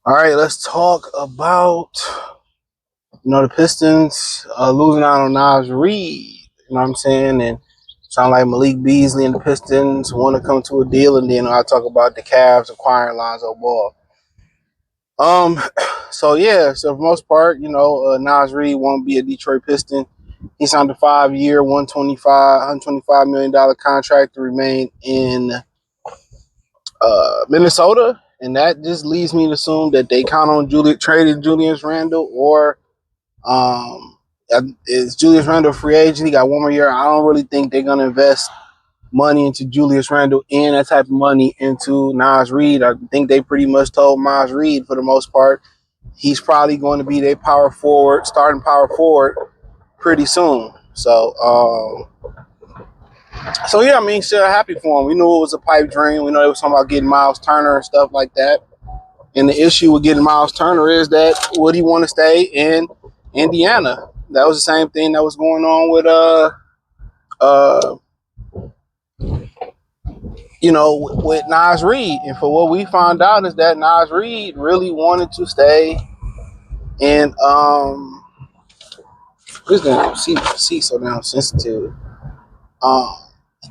All right, let's talk about the Pistons losing out on Ried. You know what I'm saying? And sound like Malik Beasley and the Pistons want to come to a deal, and then I'll talk about the Cavs acquiring Lonzo Ball. Um, so for the most part, Ried won't be a Detroit Piston. He signed a 5-year, $125 million contract to remain in Minnesota, and that just leads me to assume that they count on trading Julius Randle, or is Julius Randle a free agent? He got one more year. I don't really think they're gonna invest money into Julius Randle and that type of money into Ried. I think they pretty much told Ried for the most part he's probably going to be their starting power forward pretty soon. I mean, still happy for him. We knew it was a pipe dream. We know they was talking about getting Miles Turner and stuff like that. And the issue with getting Miles Turner is that would he want to stay in Indiana? That was the same thing that was going on with with Ried. And for what we found out is that Ried really wanted to stay in what's that? See so damn sensitive.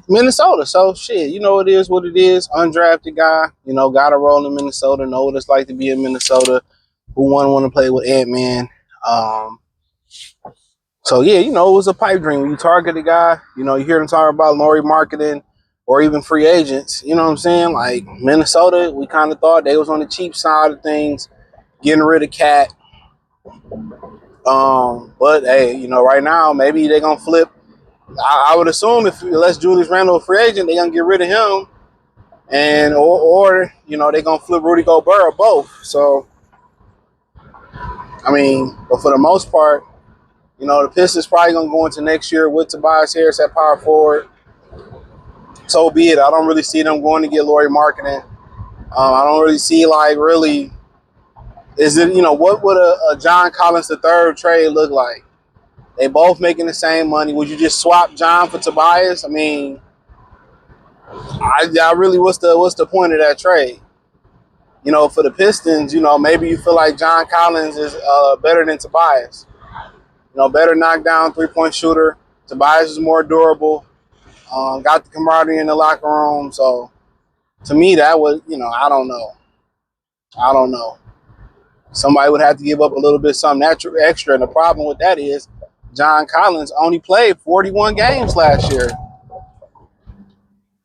Minnesota. So shit, it is what it is. Undrafted guy, got a role in Minnesota, know what it's like to be in Minnesota. Who want to play with Ant-Man? It was a pipe dream. When you target a guy, you hear them talk about lottery marketing or even free agents. You know what I'm saying? Like Minnesota, we kind of thought they was on the cheap side of things, getting rid of Cat. But hey, right now maybe they're gonna flip. I would assume if unless Julius Randle a free agent, they're gonna get rid of him, and or they're gonna flip Rudy Gobert or both. So I mean, but for the most part, the Pistons probably gonna go into next year with Tobias Harris at power forward. So be it. I don't really see them going to get Lauri Markkanen. I don't really see is it what would a John Collins III trade look like? They both making the same money. Would you just swap John for Tobias? I mean, I really what's the point of that trade? For the Pistons, maybe you feel like John Collins is better than Tobias. Better knockdown 3-point shooter. Tobias is more durable. Got the camaraderie in the locker room. So to me, that was I don't know. Somebody would have to give up a little bit something extra, and the problem with that is John Collins only played 41 games last year.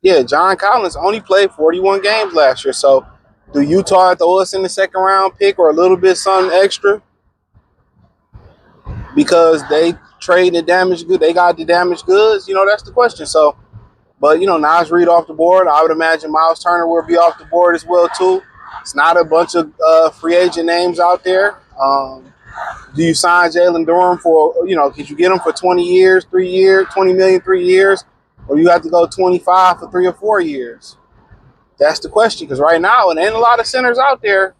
Yeah, John Collins only played 41 games last year. So do Utah throw us in the second round pick or a little bit something extra? Because they trade the damaged good, they got the damaged goods. That's the question. So, but Ried off the board. I would imagine Miles Turner will be off the board as well too. It's not a bunch of free agent names out there. Do you sign Jalen Durham for, could you get him for 20 years, 3 years, 20 million, 3 years, or you have to go 25 for 3 or 4 years? That's the question. Because right now, it ain't a lot of centers out there,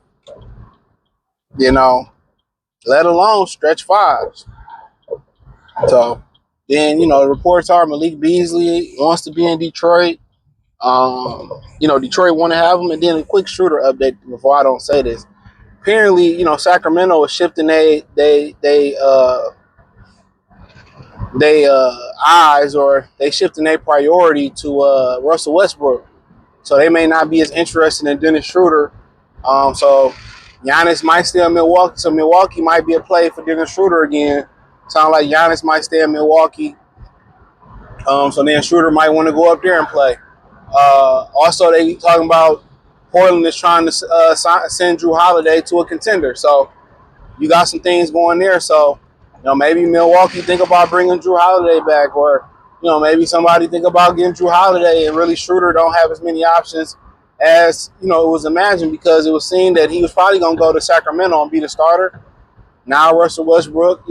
let alone stretch fives. So then, the reports are Malik Beasley wants to be in Detroit. Detroit want to have him. And then a quick Schröder update before I don't say this. Apparently, Sacramento is shifting they eyes, or they shifting their priority to Russell Westbrook. So they may not be as interested in Dennis Schröder. So Giannis might stay in Milwaukee. So Milwaukee might be a play for Dennis Schröder again. Sound like Giannis might stay in Milwaukee. So then Schröder might want to go up there and play. Also, they talking about Portland is trying to send Jrue Holiday to a contender. So you got some things going there. So, maybe Milwaukee think about bringing Jrue Holiday back, or, maybe somebody think about getting Jrue Holiday, and really Schröder don't have as many options as, it was imagined, because it was seen that he was probably going to go to Sacramento and be the starter. Now Russell Westbrook,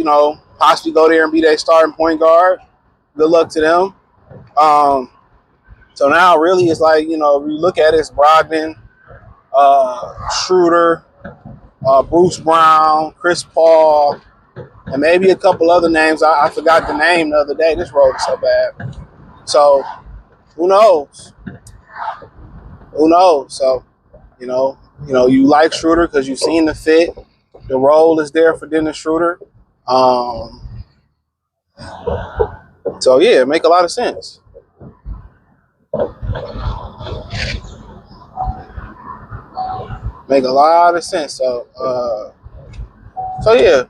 possibly go there and be their starting point guard. Good luck to them. So now really it's like, we look at it, it's Brogdon, Schröder, Bruce Brown, Chris Paul, and maybe a couple other names. I forgot the name the other day. This road is so bad. So who knows? So, You like Schröder because you've seen the fit. The role is there for Dennis Schröder. So yeah, it make a lot of sense. Make a lot of sense. So yeah.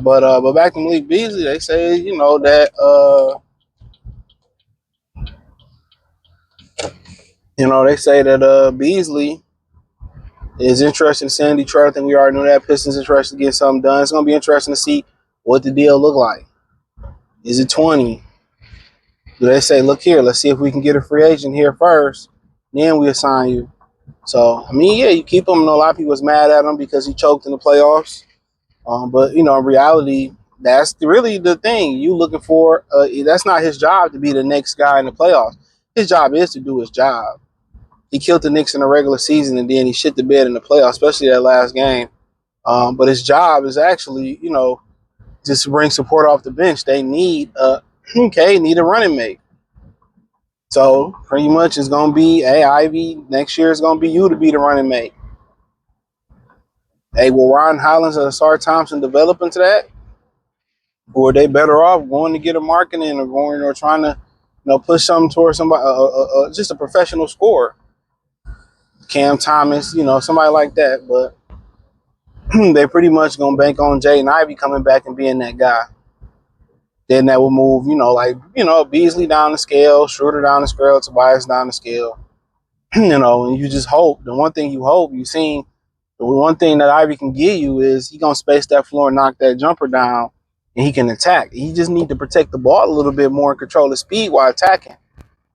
But back to Malik Beasley, they say that they say that Beasley is interested in staying in Detroit. I think we already know that. Pistons interested in getting something done. It's gonna be interesting to see what the deal look like. Is it 20? Do they say, look here, let's see if we can get a free agent here first, then we assign you? So I mean, yeah, you keep him. I know a lot of people was mad at him because he choked in the playoffs. But in reality, that's really the thing you looking for. That's not his job to be the next guy in the playoffs. His job is to do his job. He killed the Knicks in the regular season, and then he shit the bed in the playoffs, especially that last game. But his job is actually, just to bring support off the bench. They need need a running mate. So pretty much it's gonna be, hey, Ivy, next year it's gonna be you to be the running mate. Hey, will Ron Hollins and Asar Thompson develop into that? Or are they better off going to get a marketing or trying to, push something towards somebody, just a professional scorer? Cam Thomas, somebody like that. But they pretty much gonna bank on Jaden Ivey coming back and being that guy. Then that will move, Beasley down the scale, Schröder down the scale, Tobias down the scale. And you just hope. The one thing that Ivy can give you is he gonna space that floor and knock that jumper down, and he can attack. He just need to protect the ball a little bit more and control the speed while attacking,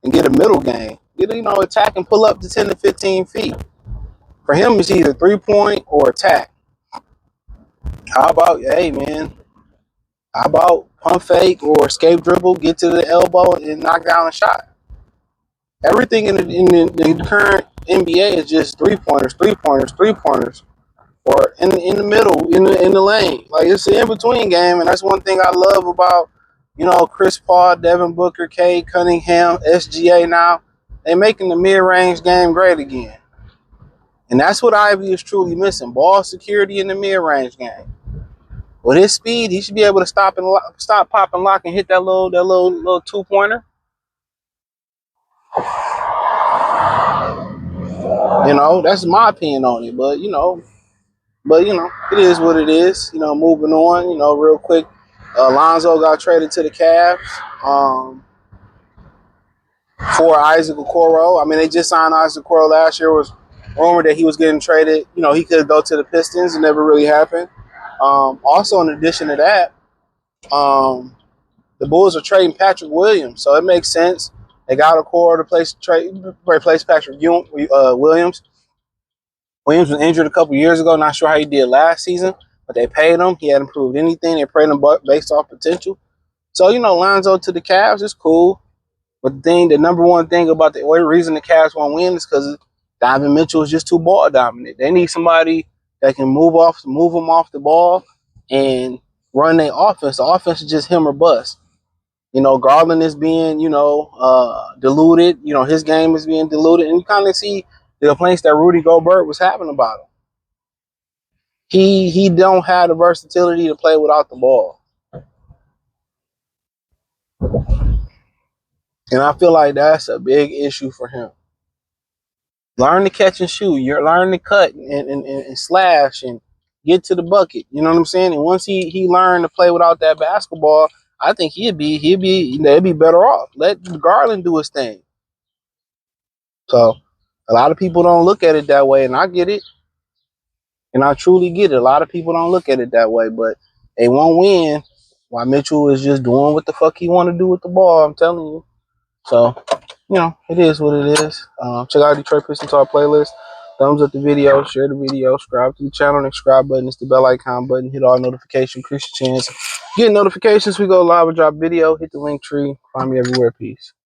and get a middle game. Attack and pull up to 10 to 15 feet. For him, it's either 3-point or attack. How about, hey man, how about pump fake or escape dribble, get to the elbow and knock down a shot? Everything in the current NBA is just 3-pointers, 3-pointers, 3-pointers, or in the middle, in the lane. Like, it's an in-between game, and that's one thing I love about, Chris Paul, Devin Booker, Cade Cunningham, SGA now. They're making the mid-range game great again. And that's what Ivy is truly missing, ball security in the mid-range game. With his speed, he should be able to stop, pop, and lock, and hit that little 2-pointer. That's my opinion on it. But it is what it is. Moving on. Real quick, Lonzo got traded to the Cavs for Isaac Okoro. I mean, they just signed Isaac Okoro last year. It was rumored that he was getting traded. He could go to the Pistons. It never really happened. Also, in addition to that, the Bulls are trading Patrick Williams, so it makes sense. They got Okoro to replace Patrick Williams. Williams was injured a couple years ago. Not sure how he did last season, but they paid him. He hadn't proved anything. They paid him based off potential. So, Lonzo to the Cavs is cool. But the number one thing about the reason the Cavs won't win is because Donovan Mitchell is just too ball dominant. They need somebody that can move them off the ball and run their offense. The offense is just him or bust. Garland is being, diluted. His game is being diluted. And you kind of see the complaints that Rudy Gobert was having about him. He don't have the versatility to play without the ball. And I feel like that's a big issue for him. Learn to catch and shoot. You're learning to cut and slash and get to the bucket. You know what I'm saying? And once he learned to play without that basketball, I think they'd be better off. Let Garland do his thing. So a lot of people don't look at it that way, and I get it. And I truly get it. A lot of people don't look at it that way, but they won't win while Mitchell is just doing what the fuck he want to do with the ball. I'm telling you. So, it is what it is. Check out Detroit Pistons to our playlist. Thumbs up the video, share the video, subscribe to the channel. The subscribe button is the bell icon button. Hit all notifications. Increase your chance. Get notifications. We go live and drop video. Hit the link tree. Find me everywhere. Peace.